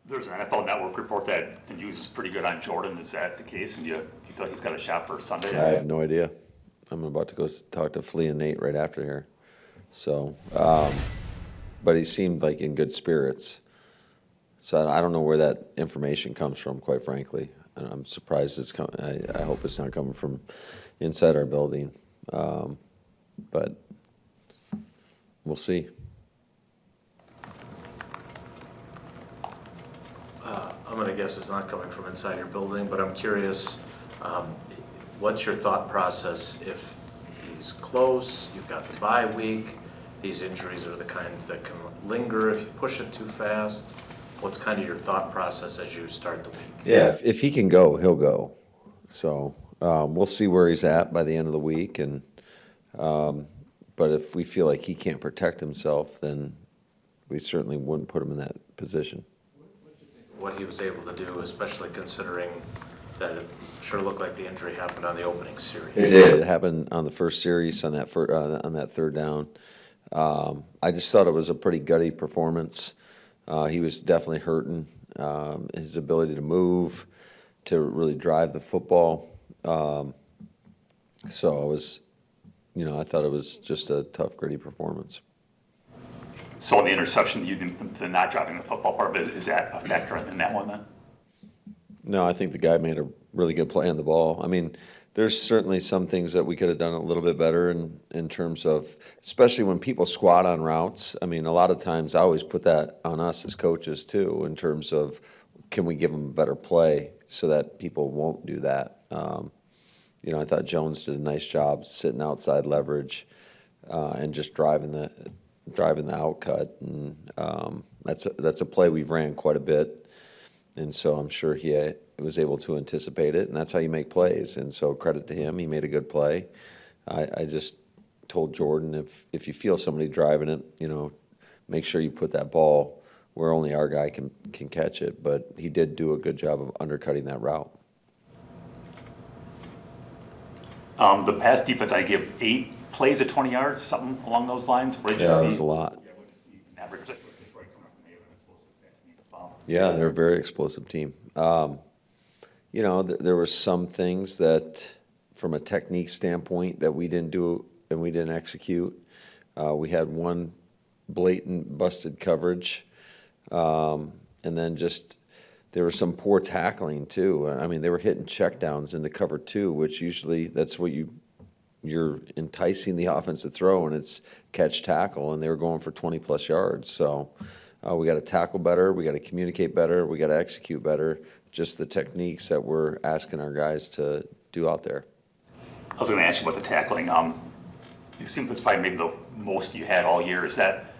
There's an NFL Network report that the news is pretty good on Jordan. Is that the case? And you thought he's got a shot for Sunday? I have no idea. I'm about to go talk to Flea and Nate right after here. So, but he seemed like in good spirits. So I don't know where that information comes from, quite frankly. And I'm surprised it's coming. I hope it's not coming from inside our building. But we'll see. I'm going to guess it's not coming from inside your building, but I'm curious, what's your thought process if he's close, you've got the bye week, these injuries are the kind that can linger if you push it too fast? What's kind of your thought process as you start the week? Yeah, if he can go, he'll go. So we'll see where he's at by the end of the week. And but if we feel like he can't protect himself, then we certainly wouldn't put him in that position. What he was able to do, especially considering that it sure looked like the injury happened on the opening series. It did. It happened on the first series on that third down. I just thought it was a pretty gutty performance. He was definitely hurting. His ability to move, to really drive the football. So I was, I thought it was just a tough, gritty performance. So on the interception, the not driving the football part, is that a factor in that one then? No, I think the guy made a really good play on the ball. I mean, there's certainly some things that we could have done a little bit better in terms of, especially when people squat on routes. I mean, a lot of times I always put that on us as coaches too, in terms of can we give them a better play so that people won't do that. I thought Jones did a nice job sitting outside leverage and just driving the outcut, and that's a play we've ran quite a bit, and so I'm sure he was able to anticipate it, and that's how you make plays. And so credit to him, he made a good play. I just told Jordan, if you feel somebody driving it, make sure you put that ball where only our guy can catch it. But he did do a good job of undercutting that route. The pass defense, I give 8 plays at 20 yards, something along those lines. What did you see? Yeah, that was a lot. Yeah, they're a very explosive team. There were some things that, from a technique standpoint, that we didn't do and we didn't execute. We had one blatant busted coverage, and then just there was some poor tackling too. I mean, they were hitting checkdowns into cover 2, which usually that's what you're enticing the offense to throw, and it's catch tackle, and they were going for 20-plus yards. So we got to tackle better, we got to communicate better, we got to execute better, just the techniques that we're asking our guys to do out there. I was going to ask you about the tackling. You seem it's probably maybe the most you had all year. Is that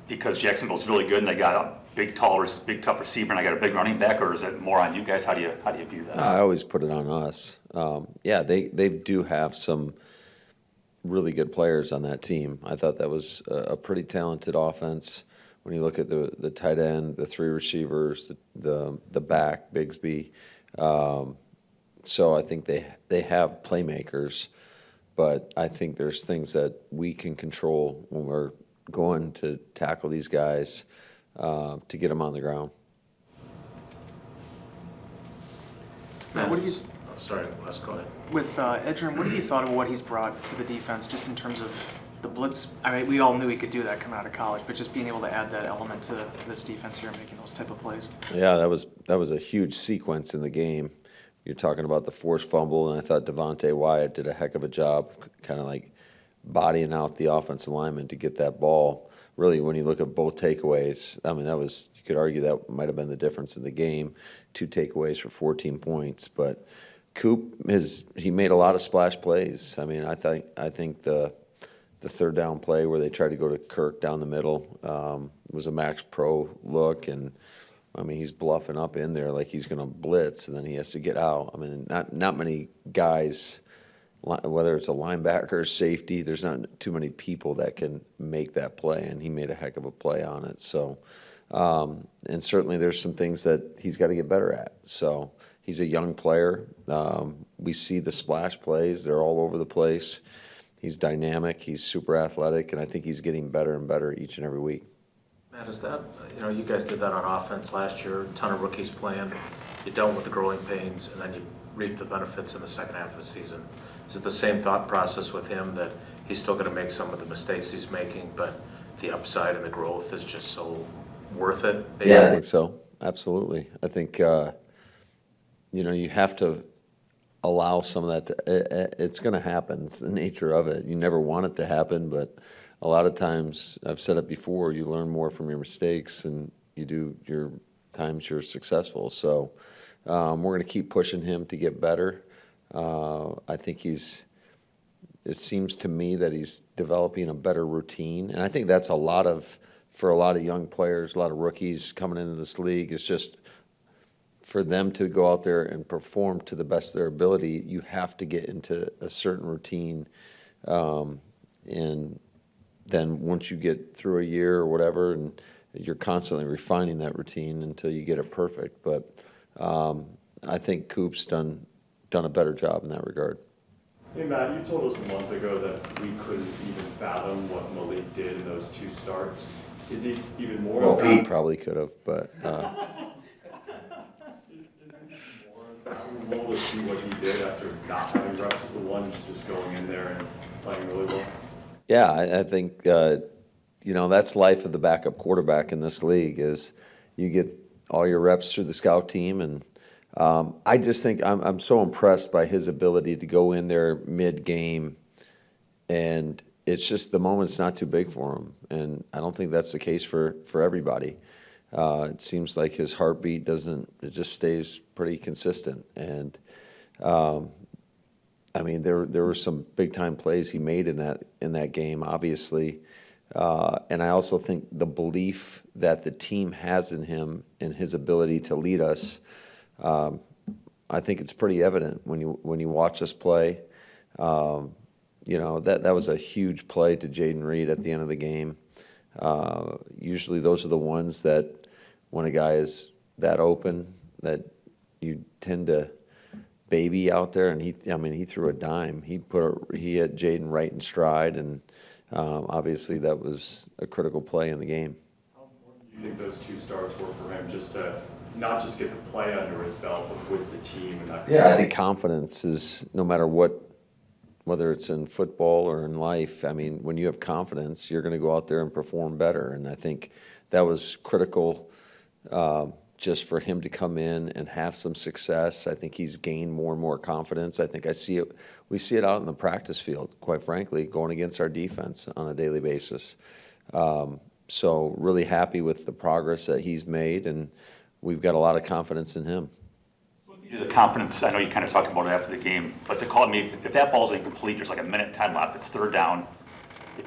because Jacksonville's really good and they got a big, tough receiver and I got a big running back, or is it more on you guys? How do you view that? I always put it on us. They do have some really good players on that team. I thought that was a pretty talented offense. When you look at the tight end, the 3 receivers, the back, Bigsby. So I think they have playmakers, but I think there's things that we can control when we're going to tackle these guys to get them on the ground. Sorry, Les, go ahead. With Edgerrin, what have you thought of what he's brought to the defense, just in terms of the blitz? I mean, we all knew he could do that coming out of college, but just being able to add that element to this defense here, making those type of plays. Yeah, that was a huge sequence in the game. You're talking about the forced fumble, and I thought Devontae Wyatt did a heck of a job, kind of like bodying out the offensive lineman to get that ball. Really, when you look at both takeaways, I mean, you could argue that might have been the difference in the game. 2 takeaways for 14 points, but Coop he made a lot of splash plays. I mean, I think the third down play where they tried to go to Kirk down the middle was a max pro look, and I mean, he's bluffing up in there like he's going to blitz, and then he has to get out. I mean, not many guys, whether it's a linebacker or safety, there's not too many people that can make that play, and he made a heck of a play on it. So, and certainly there's some things that he's got to get better at. So he's a young player. We see the splash plays. They're all over the place. He's dynamic. He's super athletic, and I think he's getting better and better each and every week. Matt, is that, you guys did that on offense last year, ton of rookies playing. You dealt with the growing pains, and then you reap the benefits in the second half of the season. Is it the same thought process with him, that he's still going to make some of the mistakes he's making, but the upside and the growth is just so worth it? Yeah, I think so. Absolutely. I think, you have to allow some of that it's going to happen. It's the nature of it. You never want it to happen, but a lot of times, I've said it before, you learn more from your mistakes and you do your times you're successful. So we're going to keep pushing him to get better. I think it seems to me that he's developing a better routine. And I think that's for a lot of young players, a lot of rookies coming into this league, it's just for them to go out there and perform to the best of their ability, you have to get into a certain routine. And then once you get through a year or whatever, and you're constantly refining that routine until you get it perfect. But I think Coop's done a better job in that regard. Hey Matt, you told us a month ago that we couldn't even fathom what Malik did in those 2 starts. Is he even more? Well, he probably could have, but unfathomable to see what he did after not having reps with the ones, just going in there and playing really well? yeah, I think that's life of the backup quarterback in this league is you get all your reps through the scout team, and I just think I'm so impressed by his ability to go in there mid-game, and it's just the moment's not too big for him, and I don't think that's the case for everybody. It seems like his heartbeat it just stays pretty consistent, and I mean, there were some big time plays he made in that game, obviously, and I also think the belief that the team has in him and his ability to lead us, I think it's pretty evident when you watch us play. That was a huge play to Jaden Reed at the end of the game. Usually those are the ones that when a guy is that open that you tend to baby out there, and he threw a dime. He hit Jaden right in stride, and obviously that was a critical play in the game. How important do you think those 2 starts were for him, just to not just get the play under his belt, but with the team? And I think confidence is, no matter whether it's in football or in life, I mean, when you have confidence, you're going to go out there and perform better. And I think that was critical just for him to come in and have some success. I think he's gained more and more confidence. I think we see it out in the practice field, quite frankly, going against our defense on a daily basis. So really happy with the progress that he's made, and we've got a lot of confidence in him. The confidence, I know you kind of talked about it after the game, but to call me, if that ball's incomplete, there's like a minute time left, it's 3rd down.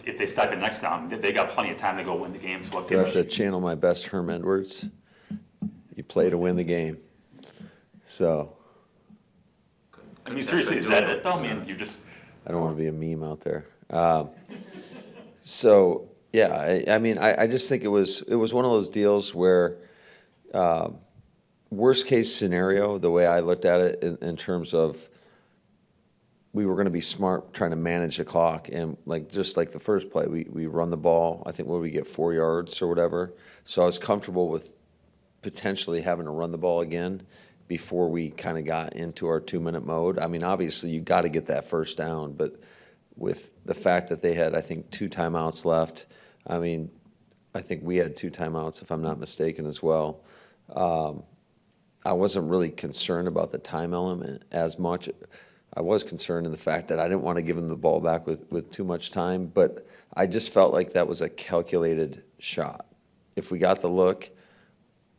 If they stop it next down, they got plenty of time to go win the game. So I have to channel my best Herm Edwards. You play to win the game. So. I mean, seriously, is that it though? I mean, I don't want to be a meme out there. So yeah, I just think it was one of those deals where worst case scenario, the way I looked at it in terms of we were going to be smart trying to manage the clock, and just like the first play, we run the ball. I think we get 4 yards or whatever. So I was comfortable with potentially having to run the ball again before we kind of got into our 2-minute mode. I mean, obviously you got to get that first down, but with the fact that they had, I think, 2 timeouts left, I mean, I think we had 2 timeouts, if I'm not mistaken, as well. I wasn't really concerned about the time element as much. I was concerned in the fact that I didn't want to give them the ball back with too much time, but I just felt like that was a calculated shot. If we got the look,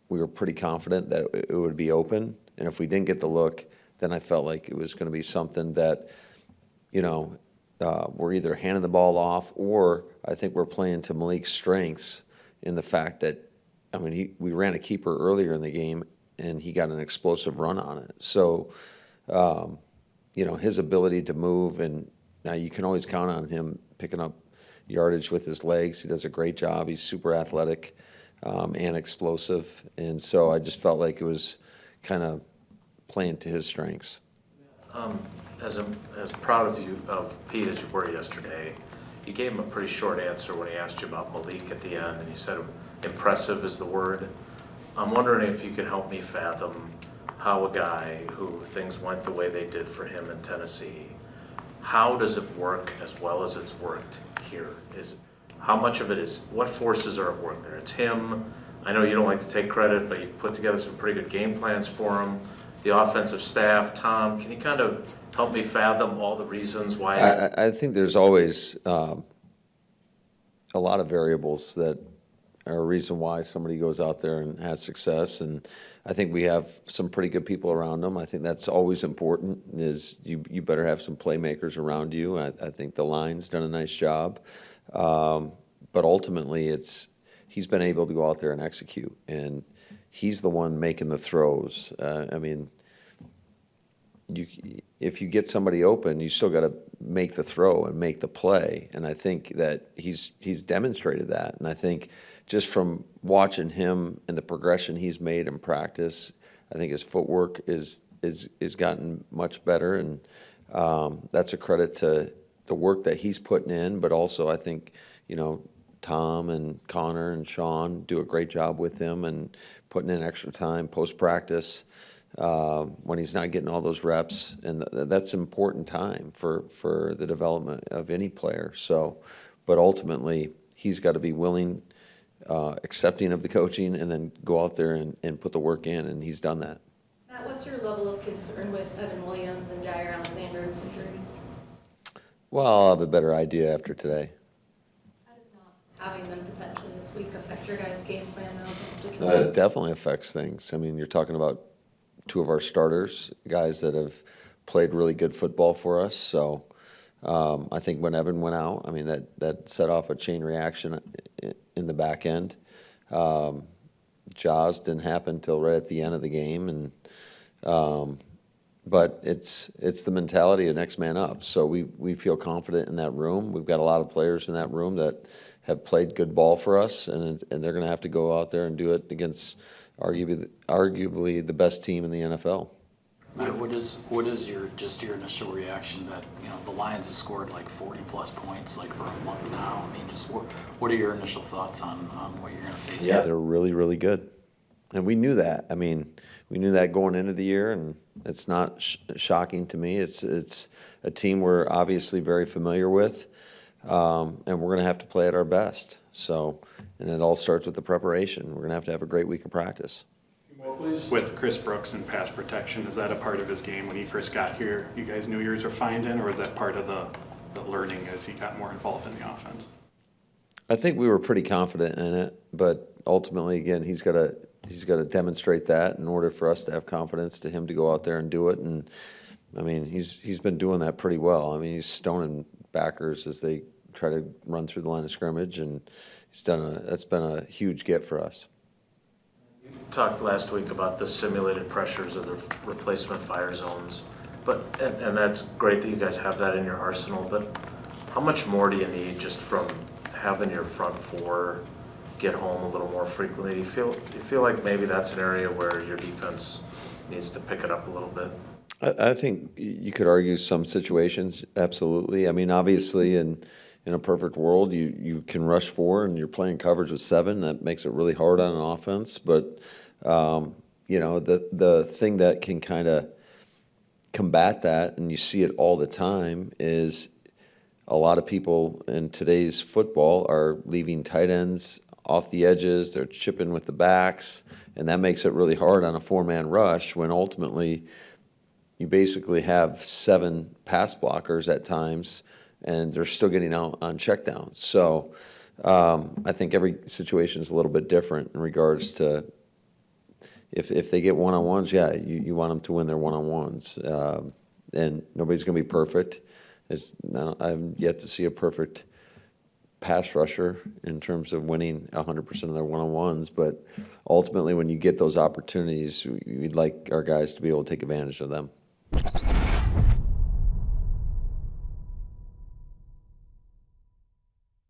we were pretty confident that it would be open, and if we didn't get the look, then I felt like it was going to be something that, we're either handing the ball off, or I think we're playing to Malik's strengths in the fact that, we ran a keeper earlier in the game, and he got an explosive run on it. So, his ability to move, and now you can always count on him picking up yardage with his legs. He does a great job. He's super athletic and explosive. And so I just felt like it was kind of playing to his strengths. As proud of Pete as you were yesterday, you gave him a pretty short answer when he asked you about Malik at the end, and you said impressive is the word. I'm wondering if you can help me fathom how a guy who things went the way they did for him in Tennessee, how does it work as well as it's worked here? How much of it is, what forces are at work there? It's him. I know you don't like to take credit, but you've put together some pretty good game plans for him. The offensive staff, Tom, can you kind of help me fathom all the reasons why? I think there's always a lot of variables that are a reason why somebody goes out there and has success. And I think we have some pretty good people around them. I think that's always important, is you better have some playmakers around you. I think the line's done a nice job. But ultimately, he's been able to go out there and execute. And he's the one making the throws. I mean, if you get somebody open, you still got to make the throw and make the play. And I think that he's demonstrated that. And I think just from watching him and the progression he's made in practice, I think his footwork is gotten much better. And that's a credit to the work that he's putting in. But also, I think, Tom and Connor and Sean do a great job with him and putting in extra time post-practice when he's not getting all those reps. And that's important time for the development of any player. So, but ultimately, he's got to be willing, accepting of the coaching, and then go out there and put the work in, and he's done that. Matt, what's your level of concern with Evan Williams and Jair Alexander's injuries? Well, I'll have a better idea after today. How does not having them potentially this week affect your guys' game plan now against Detroit? It definitely affects things. I mean, you're talking about two of our starters, guys that have played really good football for us. So I think when Evan went out, I mean, that set off a chain reaction in the back end. Jaws didn't happen until right at the end of the game, and but it's the mentality of next man up. So we feel confident in that room. We've got a lot of players in that room that have played good ball for us, and they're going to have to go out there and do it against arguably the best team in the NFL. Matt, what is your initial reaction that the Lions have scored like 40+ points like for a month now? I mean, just what are your initial thoughts on what you're going to face? Yeah, they're really, really good, and we knew that. I mean, we knew that going into the year, and it's not shocking to me. It's a team we're obviously very familiar with, and we're going to have to play at our best. So, and it all starts with the preparation. We're going to have a great week of practice. With Chris Brooks and pass protection, is that a part of his game when he first got here? You guys knew yours were fine in, or is that part of the learning as he got more involved in the offense? I think we were pretty confident in it, but ultimately, again, he's got to demonstrate that in order for us to have confidence to him to go out there and do it. And I mean, he's been doing that pretty well. I mean, he's stoning backers as they try to run through the line of scrimmage, and that's been a huge get for us. You talked last week about the simulated pressures of the replacement fire zones, and that's great that you guys have that in your arsenal, but how much more do you need just from having your front four get home a little more frequently? Do you feel like maybe that's an area where your defense needs to pick it up a little bit? I think you could argue some situations, absolutely. I mean, obviously, in a perfect world, you can rush 4 and you're playing coverage with 7. That makes it really hard on an offense. But, the thing that can kind of combat that, and you see it all the time, is a lot of people in today's football are leaving tight ends off the edges. They're chipping with the backs, and that makes it really hard on a 4-man rush when ultimately you basically have 7 pass blockers at times, and they're still getting out on checkdowns. So I think every situation is a little bit different in regards to if they get one-on-ones, yeah, you want them to win their one-on-ones. And nobody's going to be perfect. I've yet to see a perfect pass rusher in terms of winning 100% of their one-on-ones, but ultimately when you get those opportunities, we'd like our guys to be able to take advantage of them.